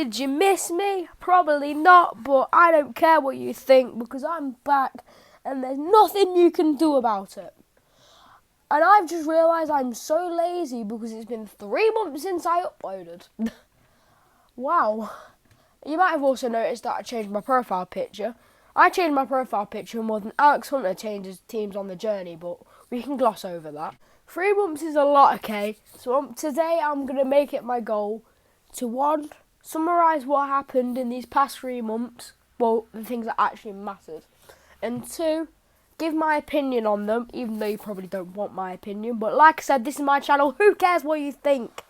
Did you miss me? Probably not, but I don't care what you think because I'm back and there's nothing you can do about it. And I've just realised I'm so lazy because it's been 3 months since I uploaded. Wow. You might have also noticed that I changed my profile picture. I changed my profile picture more than Alex Hunter changes teams on the journey, but we can gloss over that. 3 months is a lot, okay? So today I'm going to make it my goal to, 1, summarise what happened in these past 3 months, well, the things that actually mattered, and 2, give my opinion on them, even though you probably don't want my opinion, but like I said, this is my channel, who cares what you think?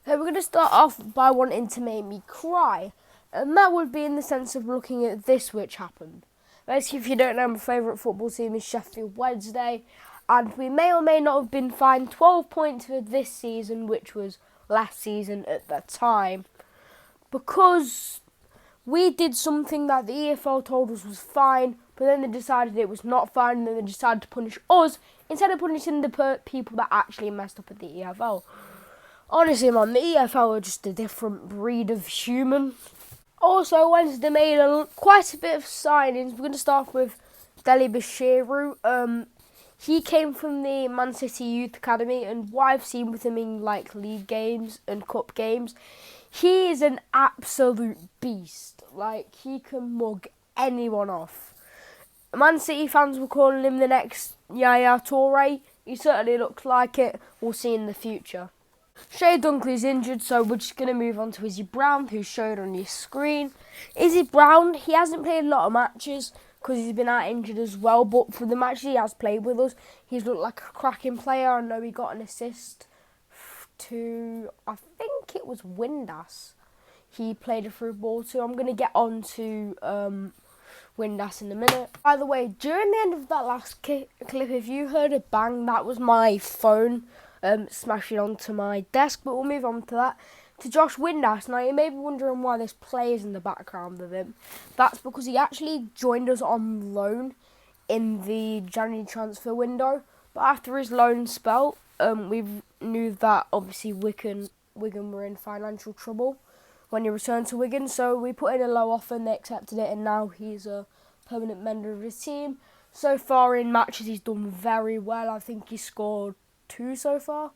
So we're going to start off by wanting to make me cry, and that would be in the sense of looking at this which happened. Basically, if you don't know, my favourite football team is Sheffield Wednesday, and we may or may not have been fined 12 points for this season, which was last season at that time, because we did something that the EFL told us was fine, but then they decided it was not fine, and then they decided to punish us instead of punishing the people that actually messed up at the EFL. Honestly, man, the EFL are just a different breed of human. Also, Wednesday made quite a bit of signings. We're going to start with Bashiru. He came from the Man City Youth Academy, and what I've seen with him in like league games and cup games, he is an absolute beast. Like, he can mug anyone off. Man City fans were calling him the next Yaya Toure. He certainly looks like it. We'll see in the future. Shea Dunkley's injured, so we're just going to move on to Izzy Brown, who's showed on your screen. Izzy Brown, he hasn't played a lot of matches because he's been out injured as well, but for the matches he has played with us, he's looked like a cracking player. I know he got an assist to, I think it was Windass. He played a through ball to. I'm going to get on to Windass in a minute. By the way, during the end of that last clip, if you heard a bang, that was my phone smashing onto my desk, but we'll move on to that. To Josh Windass. Now, you may be wondering why this plays in the background of him. That's because he actually joined us on loan in the January transfer window, but after his loan spell, we knew that obviously Wigan were in financial trouble when he returned to Wigan, so we put in a low offer and they accepted it, and now he's a permanent member of his team. So far in matches, he's done very well. I think he scored 2 so far.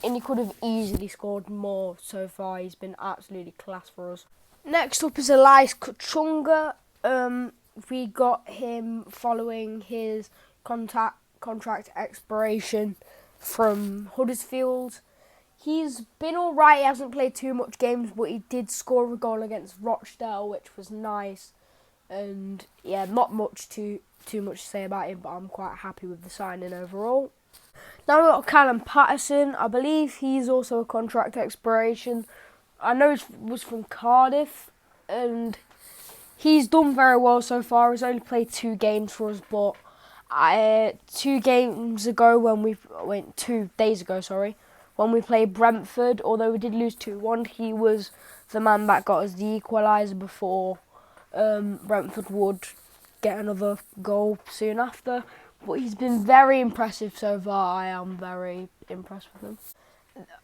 And he could have easily scored more so far. He's been absolutely class for us. Next up is Elias Chuba. We got him following his contract expiration from Huddersfield. He's been alright. He hasn't played too much games, but he did score a goal against Rochdale, which was nice. And yeah, not much too much to say about him, but I'm quite happy with the signing overall. Now we've got Callum Paterson. I believe he's also a contract expiration. I know he was from Cardiff, and he's done very well so far. He's only played 2 games for us, but 2 days ago, when we played Brentford, although we did lose 2-1, he was the man that got us the equaliser before Brentford would get another goal soon after. But he's been very impressive so far. I am very impressed with him.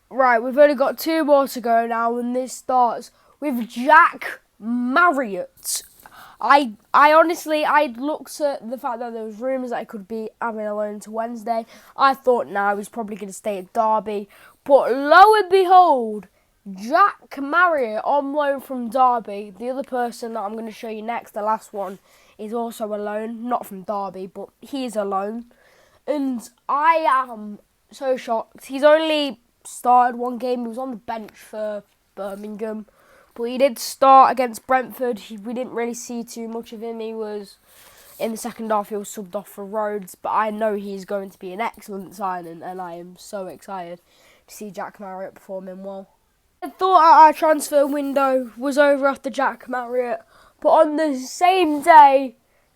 Right, we've only got 2 more to go now, and this starts with Jack Marriott. I honestly looked at the fact that there was rumours that he could be having a loan to Wednesday. I thought, no, he's probably going to stay at Derby. But lo and behold, Jack Marriott on loan from Derby. The other person that I'm going to show you next, the last one, is also a loan, not from Derby, but he's a loan. And I am so shocked. He's only started 1 game. He was on the bench for Birmingham, but he did start against Brentford. We didn't really see too much of him. He was, in the second half, he was subbed off for Rhodes, but I know he's going to be an excellent signing, and I am so excited to see Jack Marriott performing well. I thought our transfer window was over after Jack Marriott, but on the same day,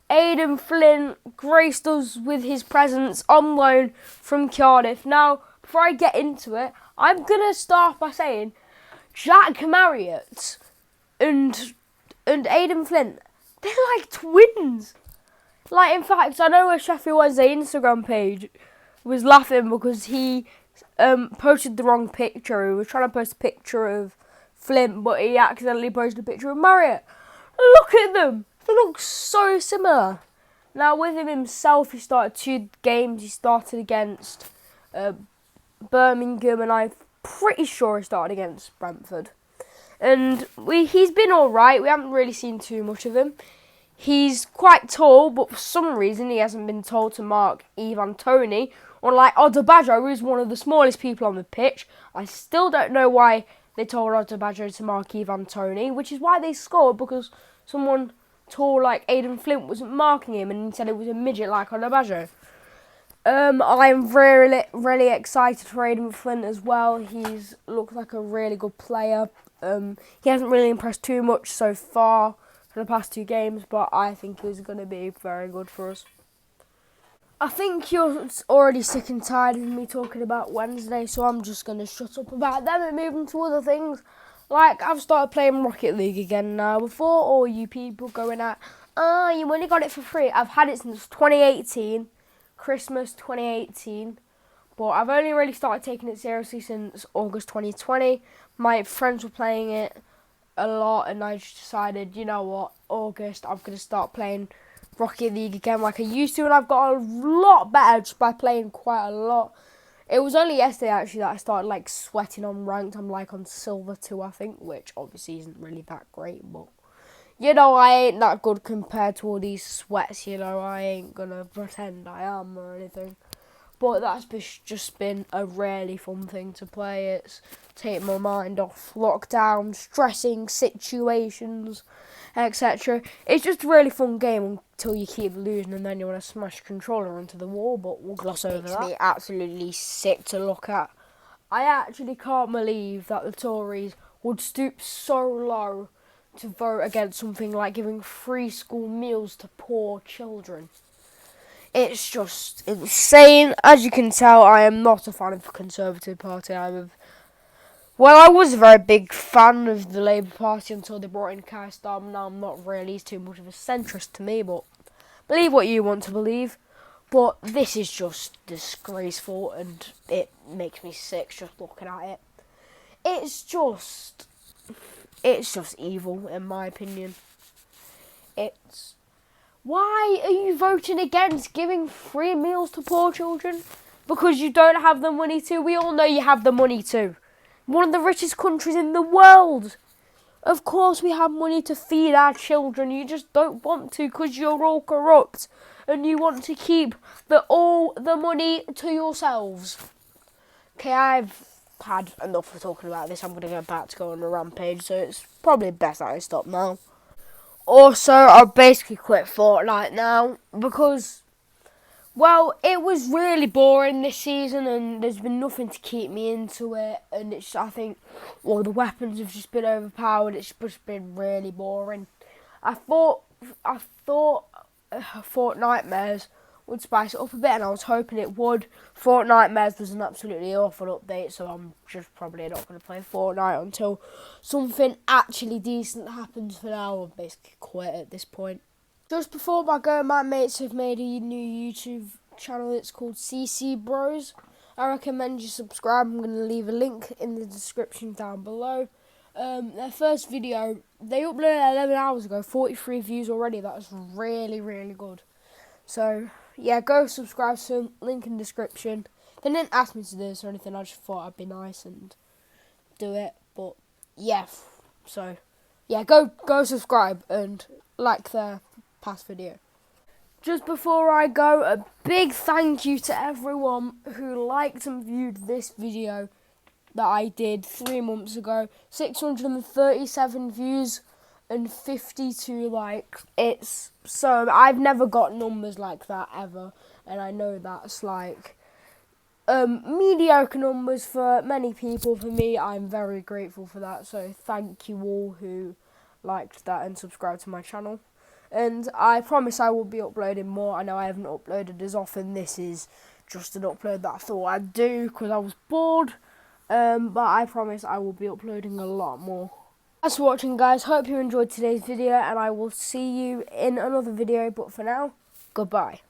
Aiden Flynn graced us with his presence on loan from Cardiff. Now, before I get into it, I'm going to start by saying Jack Marriott and Aiden Flynn, they're like twins. Like, in fact, I know a Sheffield Wednesday Instagram page was laughing because he posted the wrong picture. He was trying to post a picture of Flynn, but he accidentally posted a picture of Marriott. Look at them. They look so similar. Now, with him himself, he started 2 games. He started against Birmingham, and I'm pretty sure he started against Brentford. And he's been all right. We haven't really seen too much of him. He's quite tall, but for some reason he hasn't been told to mark Ivan Toney. Unlike Odebajo, who's one of the smallest people on the pitch. I still don't know why they told Odebajo to mark Ivan Toney, which is why they scored, because someone tall like Aiden Flynn wasn't marking him, and he said it was a midget like Odebajo. I'm really excited for Aiden Flynn as well. He's looked like a really good player. He hasn't really impressed too much so far for the past 2 games, but I think he's going to be very good for us. I think you're already sick and tired of me talking about Wednesday, so I'm just going to shut up about them and move on to other things. Like, I've started playing Rocket League again now. Before all you people going at, you only got it for free. I've had it since 2018, Christmas 2018. But I've only really started taking it seriously since August 2020. My friends were playing it a lot, and I just decided, you know what, August, I'm going to start playing Rocket League again like I used to, and I've got a lot better just by playing quite a lot. It was only yesterday, actually, that I started, like, sweating on ranked. I'm, like, on Silver 2, I think, which obviously isn't really that great, but, you know, I ain't that good compared to all these sweats, you know, I ain't going to pretend I am or anything. But that's just been a really fun thing to play. It's taken my mind off lockdown, stressing situations, etc. It's just a really fun game until you keep losing and then you want to smash the controller into the wall, but we'll gloss over that. It makes me absolutely sick to look at. I actually can't believe that the Tories would stoop so low to vote against something like giving free school meals to poor children. It's just insane. As you can tell, I am not a fan of the Conservative Party. I was a very big fan of the Labour Party until they brought in Keir Starmer. Now I'm not really. He's too much of a centrist to me, but believe what you want to believe. But this is just disgraceful, and it makes me sick just looking at it. It's just evil, in my opinion. Why are you voting against giving free meals to poor children? Because you don't have the money to. We all know you have the money to. One of the richest countries in the world. Of course we have money to feed our children. You just don't want to because you're all corrupt. And you want to keep all the money to yourselves. Okay, I've had enough of talking about this. I'm going to go back to go on a rampage. So it's probably best that I stop now. Also, I'll basically quit Fortnite now because, well, it was really boring this season and there's been nothing to keep me into it. And I think, well, the weapons have just been overpowered. It's just been really boring. I thought Fortnite would spice it up a bit, and I was hoping it would. Fortnite was an absolutely awful update, so I'm just probably not going to play Fortnite until something actually decent happens. For now, I'll basically quit at this point. Just before I go, my mates have made a new YouTube channel. It's called CC Bros. I recommend you subscribe. I'm going to leave a link in the description down below. Their first video, they uploaded 11 hours ago, 43 views already. That was really, really good. So, yeah, go subscribe to them, link in the description. They didn't ask me to do this or anything, I just thought I'd be nice and do it. But, yeah, so, yeah, go subscribe and like their past video. Just before I go, a big thank you to everyone who liked and viewed this video that I did 3 months ago. 637 views and 52 likes. I've never got numbers like that ever, and I know that's like mediocre numbers for many people. For me, I'm very grateful for that, so thank you all who liked that and subscribed to my channel. And I promise I will be uploading more. I know I haven't uploaded as often. This is just an upload that I thought I'd do because I was bored. But I promise I will be uploading a lot more. Thanks for watching, guys. Hope you enjoyed today's video, and I will see you in another video. But for now, goodbye.